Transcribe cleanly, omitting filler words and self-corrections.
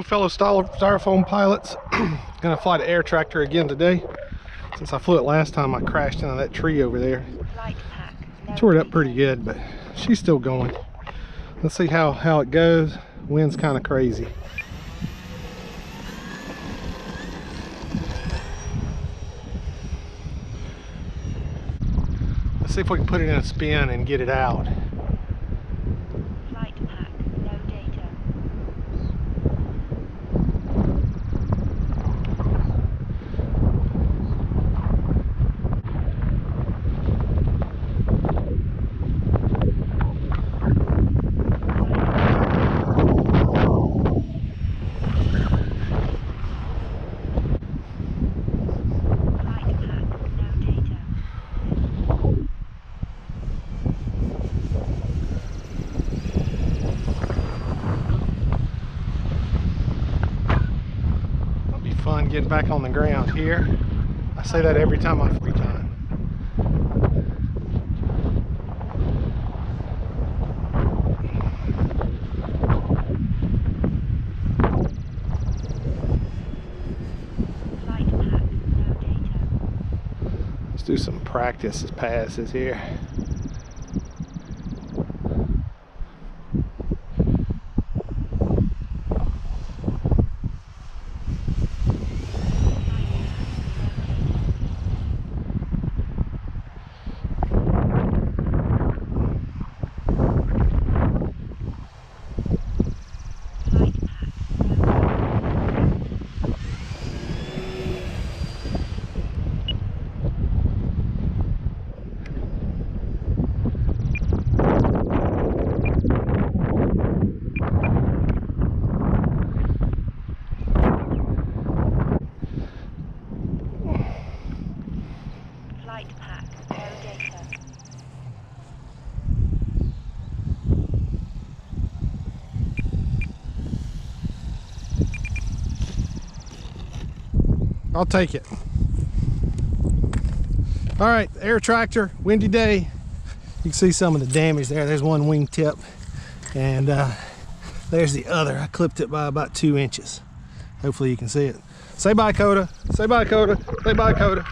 Fellow styrofoam pilots. Gonna fly the air tractor again today. Since I flew it last time, I crashed into that tree over there. Tore it up pretty good, but she's still going. Let's see how it goes. Wind's kind of crazy. Let's see if we can put it in a spin and get it out. Fun getting back on the ground here. I say that every time I free time. Let's do some practice passes here. I'll take it. All right, air tractor, windy day. You can see some of the damage there. There's one wing tip, and there's the other. I clipped it by about 2 inches. Hopefully you can see it. Say bye, Coda. Say bye, Coda. Say bye, Coda.